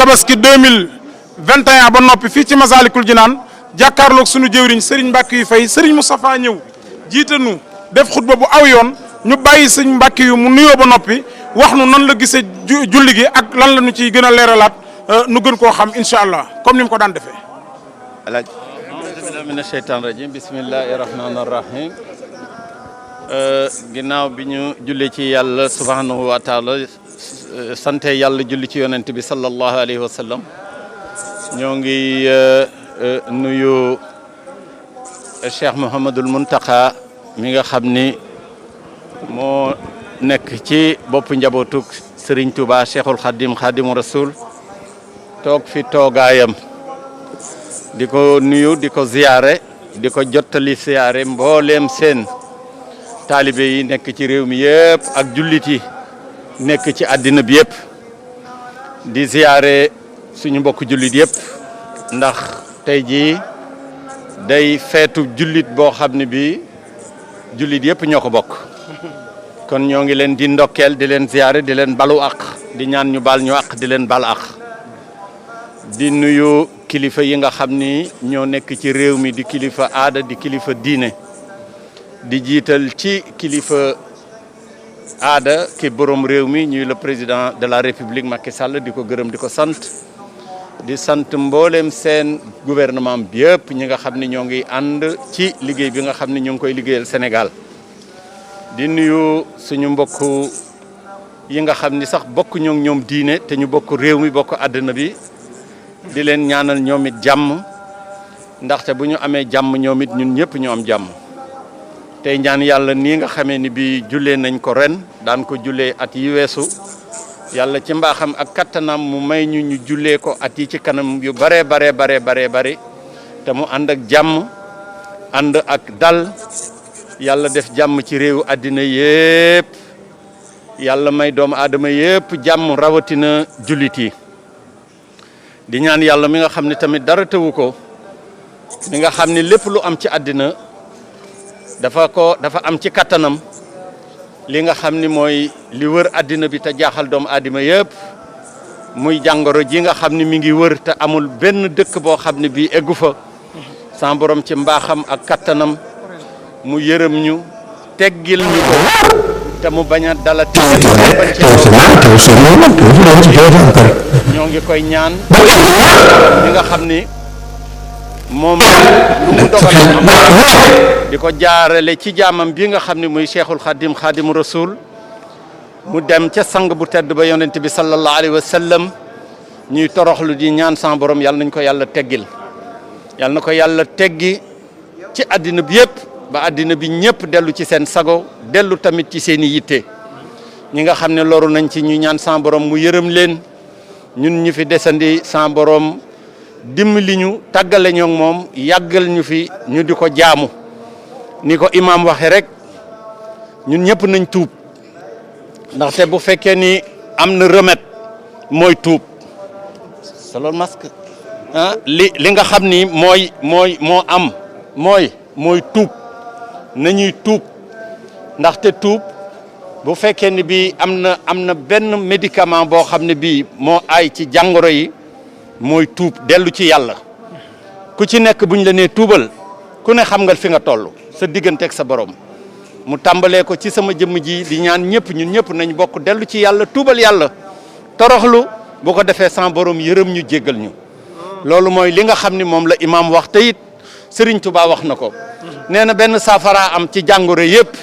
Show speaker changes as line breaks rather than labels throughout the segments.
tabaski 2021 ba noppi fii ci Massalikul Jinaan jàkkaarloog sunu jëwriñ Serigne Mbacke yu fay Serigne Moustapha ñëw jiite nu def xutba bu aw yoon ñu bàyyi Serigne Mbacke yu mu nuyoo ba noppi wax nu nan la gisee julli gi ak lan la ñu ciy gën a leeralaat nu gën koo xam incha allah comme ni mu ko daan defee.
alhamdulilah mina sheytaan rajim bismillahi rahmaani rahim ginnaaw bi ñu julli ci yàlla subhanahu wa taala sante yàlla julli ci yonent bi sallallahu alayhi wa sallam ñoo ngi nuyu Cheikh Mouhamadul Muntaka mi nga xam ni moo nekk ci bopp njabootuk Serigne Touba Cheikhul Khadim Khadimu Rasul toog fi toogaayam di ko nuyu di ko ziyaare di ko jottali ziyaare mbooleem seen taalibe yi nekk ci réew mi yëpp ak jullit yi nekk ci àddina bi yëpp di ziyaare suñu mbokk jullit yëpp ndax tey jii day feetu jullit boo xam ne bi jullit yëpp ñoo ko bokk kon ñoo ngi leen di ndokkeel di leen ziyaare di leen balu ak di ñaan ñu baal ñu ak di leen bal ak di nuyu kilifa yi nga xam ni ñoo nekk ci réew mi di kilifa aada di kilifa diine di jiital ci kilifa aada ki borom réew mi ñuy le président de la république Macky Sall di ko gërëm di ko sant di sant mboolem seen gouvernement bi yëpp ñi nga xam ni ñoo ngi ànd ci liggéey bi nga xam ni ñoo ngi koy liggéeyal Sénégal di nuyu suñu mbokk yi nga xam ni sax bokk ñoom diine te ñu bokk réew mi bokk àddina bi di leen ñaanal ñoom it jàmm ndaxte bu ñu amee jàmm ñoom it ñun ñëpp ñu am jàmm tey ñaan yàlla nii nga xamee ni bi jullee nañ ko ren daan ko jullee at yi weesu yàlla ci mbaaxam ak kattanam mu may ñu jullee ko at yi ci kanam yu bare te mu ànd ak jàmm ànd ak dal yàlla def jàmm ci réewu àddina yëpp yàlla may doomu aadama yëpp jàmm rawatina jullit yi di ñaan yàlla mi nga xam ne tamit dara tëwu ko mi nga xam ne lépp lu am ci àddina dafa am ci kattanam li nga xam ni mooy li wër àddina bi te jaaxal doomu aadama yëpp muy jàngoro ji nga xam ne mi ngi wër te amul benn dëkk boo xam ne bii eggu fa sa borom ci mbaaxam ak kattanam mu yërëm ñu teggil ñu ko te mu bañ a dalati ñoo ngi koy ñaan li nga xam ni moom lu mu dogal di ko jaarale ci jaamam bi nga xam ne muy Cheikhul Khadim Khadimu Rasul mu dem ca sang bu tedd ba yonent bi sallallahu alayhi wa sallam ñuy toroxlu di ñaan sa borom yàlla nañ ko yàlla teggil yàlla na ko yàlla teggi ci àddina bi yëpp ba àddina bi ñëpp dellu ci seen sago dellu tamit ci seen i yitte ñi nga xam ne loru nañ ci ñu ñaan sa borom mu yërëm leen ñun ñu fi desandi sa borom dimbali ñu tàggale ñoo moom yàggal ñu fi ñu di ko jaamu ni ko imaam waxe rek ñun ñëpp nañ tuub ndaxte bu fekkee ni am na remède mooy tuub solo masque li nga xam ni mooy tuub nañuy tuub ndaxte tuub bu fekkee ni bi am na benn médicament boo xam ne bii moo aay ci jàngoro yi mooy tuub dellu ci yàlla ku ci nekk buñ la nee tuubal ku ne xam nga fi nga toll sa diggante ak sa borom mu tàmbalee ko ci sama jëmm ji di ñaan ñëpp ñun ñëpp nañ bokk dellu ci yàlla tuubal yàlla toroxlu bu ko defee sans borom yërëm ñu jéggal ñu loolu mooy li nga xam ni moom la imaam wax te it Serigne Touba wax na ko nee na benn saafara am ci jàngoro yëpp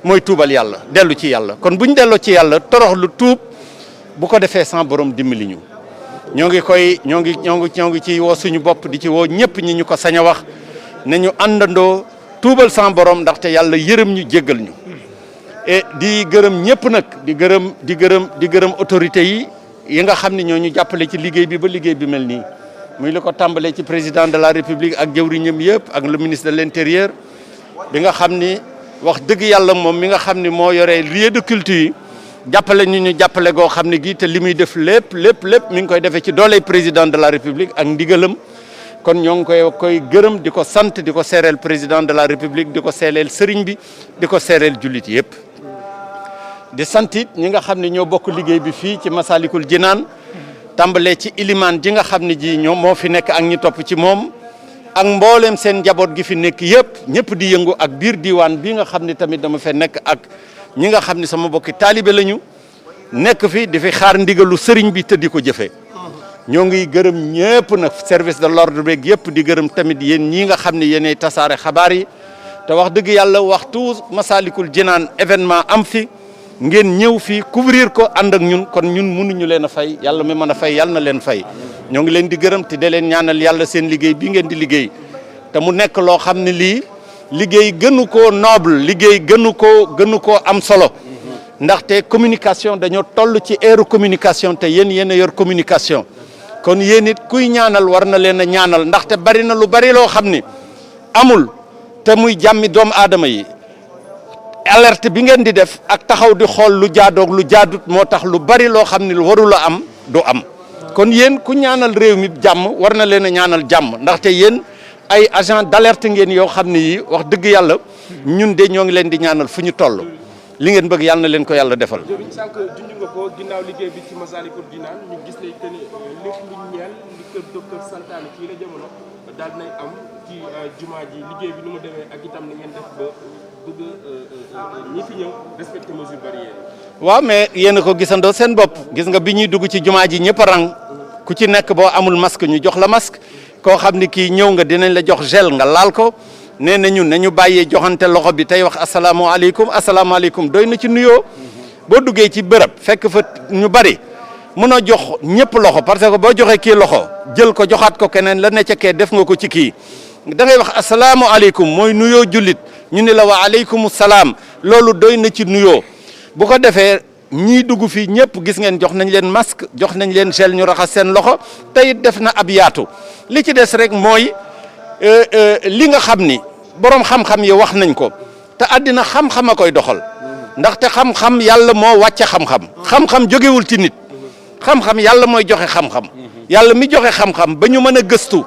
mooy tuubal yàlla dellu ci yàlla kon buñ delloo ci yàlla toroxlu tuub bu ko defee sans borom dimbali ñu ñoo ngi ci woo suñu bopp di ci woo ñëpp ñi ñu ko sañ a wax ne ñu àndandoo tuubal sans borom ndaxte yàlla yërëm ñu jéggal ñu et di gërëm ñëpp nag di gërëm autorité yi nga xam ne ñoo ñu jàppale ci liggéey bi ba liggéey bi mel nii muy li ko tàmbalee ci président de la république ak jëwriñam yëpp ak le ministre de l'intérieur bi nga xam ni wax dëgg yàlla moom mi nga xam ni moo yore lieu de culte yi jàppale ñu jàppale goo xam ne gi te li muy def lépp mi ngi koy defee ci dooley président de la république ak ndigalam kon ñoo ngi koy gërëm di ko sant di ko seereel président de la république di ko seereel sëriñ bi di ko seereel jullit yëpp di sant it ñi nga xam ne ñoo bokk liggéey bi fii ci Massalikul Jinaan tàmbalee ci ilimaan ji nga xam ne ji ñoom moo fi nekk ak ñi topp ci moom ak mboolem seen njaboot gi fi nekk ñëpp di yëngu ak biir diwaan bi nga xam ne tamit dama fee nekk ak ñi nga xam ne sama bokki taalibe lañu nekk fi di fi xaar ndigalu sëriñ bi te di ko jëfee ñoo ngi gërëm ñëpp nag service de l'ordre beeg yëpp di gërëm tamit yéen ñii nga xam ne yéenay tasaare xabaar yi te wax dëgg yàlla waxtu Massalikul Jinaan événement am fi ngeen ñëw fii couvrir ko ànd ak ñun kon ñun mënuñu leen a fay yàlla mi mën a fay yàlla na leen fay ñoo ngi leen di gërëm te de leen ñaanal yàlla seen liggéey bi ngeen di liggéey te mu nekk loo xam ne lii liggéey gënu koo noble liggéey gënu koo am solo ndaxte communication dañoo toll ci ère communication te yéen a yor communication kon yéen it kuy ñaanal war na leen a ñaanal ndaxte bari na lu bari loo xam ni amul te muy jàmmi doomu aadama yi alerte bi ngeen di def ak taxaw di xool lu jaadoog lu jaadut moo tax lu bari loo xam ni lu warul a am du am kon yéen ku ñaanal réew mi jàmm war na leen a ñaanal jàmm ndaxte yéen ay agent d'alerte ngeen yoo xam ne yi wax dëgg yàlla ñun de ñoo ngi leen di ñaanal fu ñu toll li ngeen bëgg yàlla na leen ko yàlla defal.
jërëjëf sànq junj nga ko ginnaaw liggéey bi ci Massalikul Jinaan ñu gis ne que ni lépp lu ñeel li kër docteur santaane ci la jamono daal nay am ci jumaa ji liggéey bi nu mu demee ak itam ni ngeen def ba bëgg ñi fi ñëw respecter mesures barrières.
waaw mais yéen a ko gisandoo seen bopp gis nga bi ñuy dugg ci jumaa ji ñëpp a rang ku ci nekk boo amul masque ñu jox la masque koo xam ni kii ñëw nga dinañ la jox gel nga laal ko. nee na ñun nañu bàyyee joxante loxo bi tey wax asalaamaaleykum doy na ci nuyoo boo duggee ci bërëb fekk fa ñu bari mënoo jox ñëpp loxo parce que boo joxee kii loxo jël ko joxaat ko keneen la ne ca kee def nga ko ci kii da ngay wax asalaamaaleykum mooy nuyoo jullit ñu ne la wa aleykum salaam loolu doy na ci nuyoo bu ko defee ñii dugg fii ñëpp gis ngeen jox nañ leen masque jox nañ leen gel ñu raxas seen loxo tey def na ab yaatu li ci des rek mooy. li nga xam ni borom xam-xam yi wax nañ ko te àddina xam-xam a koy doxal ndaxte xam-xam yàlla moo wàcce xam-xam xam-xam jógewul ci nit xam-xam yàlla mooy joxe xam-xam yàlla mi joxe xam-xam ba ñu mën a gëstu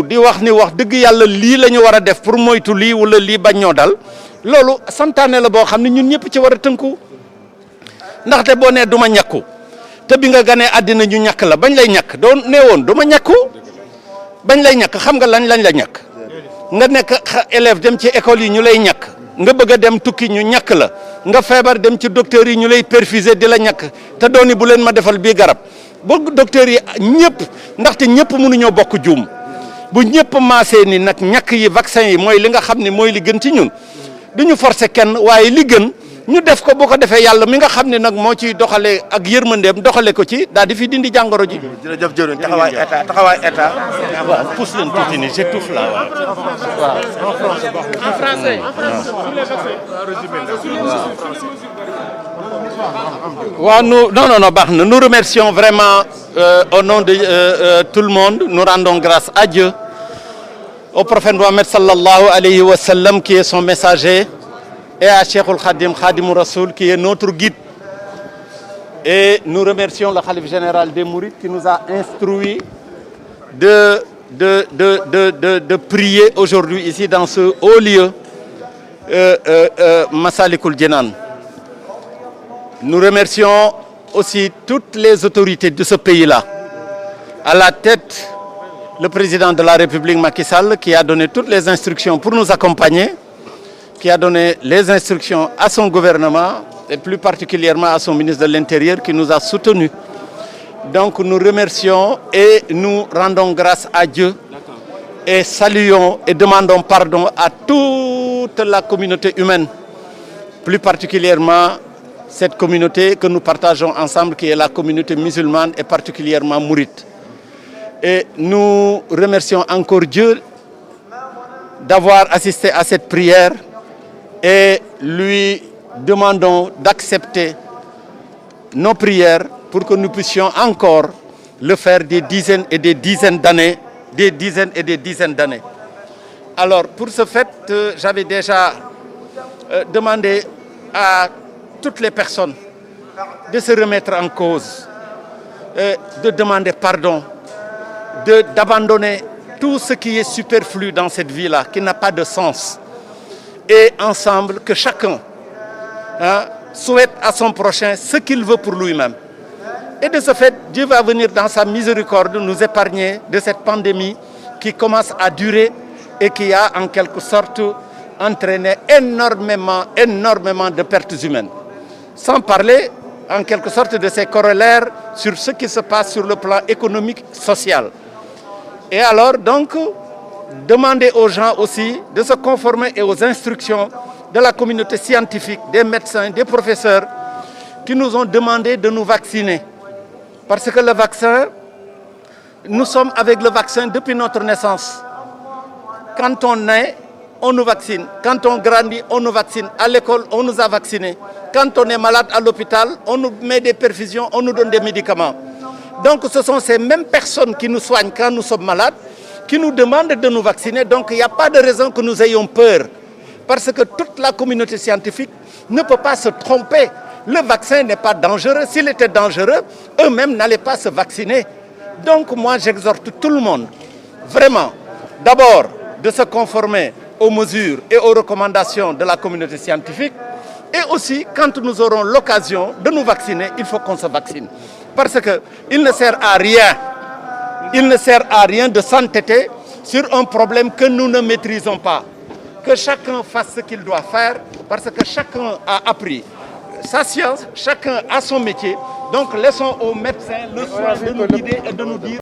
di wax ni wax dëgg yàlla lii la ñu war a def pour moytu lii wala lii bañ ñoo dal loolu santaane la boo xam ne ñun ñëpp ci war a tënku ndaxte boo nee du ma ñàkku te bi nga ganee àddina ñu ñàkk la bañ lay ñàkk doo nee woon du ma ñàkku bañ lay ñàkk xam nga lañ la ñàkk nga nekk élève dem ci école yi ñu lay ñàkk nga bëgg a dem tukki ñu ñàkk la nga feebar dem ci docteur yi ñu lay perfuser di la ñàkk te dooni bu leen ma defal bii garab bu docteur yi ñëpp ndaxte ñëpp mënuñoo bokk juum bu ñëpp maasee ni nag ñàkk yi vaccin yi mooy li nga xam ne mooy li gën ci ñun duñu forcer kenn waaye li gën ñu def ko boo ko defee yàlla mi nga xam ne nag moo ciy doxalee ak yërmandeem doxale ko ci daal di fi dindi jàngoro ji.
jërëjëf jërëjëf taxawaay état.
waaw pousse leen tuuti nii j'étouffe là waaw.
en français.
waaw non baax na nous remercions vraiment au nom de tout le monde nous rendons grâce à Dieu au prophète Mohammed sallallahu alayhi wa sallam qui est son messager. Et à Cheikhoul Khadim, Khadimou Rassoul, qui est notre guide. Et nous remercions le Khalife général des Mourides qui nous a instruit de prier aujourd'hui ici dans ce haut lieu, Massalikul Jinaan. Nous remercions aussi toutes les autorités de ce pays-là. À la tête, le président de la République, Macky Sall, qui a donné toutes les instructions pour nous accompagner, qui a donné les instructions à son gouvernement et plus particulièrement à son ministre de l'Intérieur qui nous a soutenus. Donc nous remercions et nous rendons grâce à Dieu et saluons et demandons pardon à toute la communauté humaine, plus particulièrement cette communauté que nous partageons ensemble qui est la communauté musulmane et particulièrement mouride. Et nous remercions encore Dieu d'avoir assisté à cette prière et lui demandons d'accepter nos prières pour que nous puissions encore le faire des dizaines et des dizaines d'années, Alors, pour ce fait, j'avais déjà demandé à toutes les personnes de se remettre en cause, de demander pardon, d'abandonner tout ce qui est superflu dans cette vie-là, qui n'a pas de sens. Et ensemble, que chacun souhaite à son prochain ce qu'il veut pour lui-même.
Et de ce fait, Dieu va venir dans sa miséricorde nous épargner de cette pandémie qui commence à durer et qui a en quelque sorte entraîné énormément de pertes humaines. Sans parler en quelque sorte de ses corollaires sur ce qui se passe sur le plan économique, social. Et alors donc, demander aux gens aussi de se conformer et aux instructions de la communauté scientifique, des médecins, des professeurs qui nous ont demandé de nous vacciner. Parce que le vaccin, nous sommes avec le vaccin depuis notre naissance. Quand on naît, on nous vaccine. Quand on grandit, on nous vaccine. À l'école, on nous a vaccinés. Quand on est malade à l'hôpital, on nous met des perfusions, on nous donne des médicaments. Donc ce sont ces mêmes personnes qui nous soignent quand nous sommes malades, qui nous demandent de nous vacciner. Donc il n'y a pas de raison que nous ayons peur. Parce que toute la communauté scientifique ne peut pas se tromper. Le vaccin n'est pas dangereux. S'il était dangereux, eux-mêmes n'allaient pas se vacciner. Donc moi, j'exhorte tout le monde, vraiment, d'abord, de se conformer aux mesures et aux recommandations de la communauté scientifique. Et aussi, quand nous aurons l'occasion de nous vacciner, il faut qu'on se vaccine. Parce qu'il ne sert à rien. Il ne sert à rien de s'entêter sur un problème que nous ne maîtrisons pas. Que chacun fasse ce qu'il doit faire, parce que chacun a appris sa science, chacun a son métier. Donc laissons aux médecins le soin de nous guider et de nous dire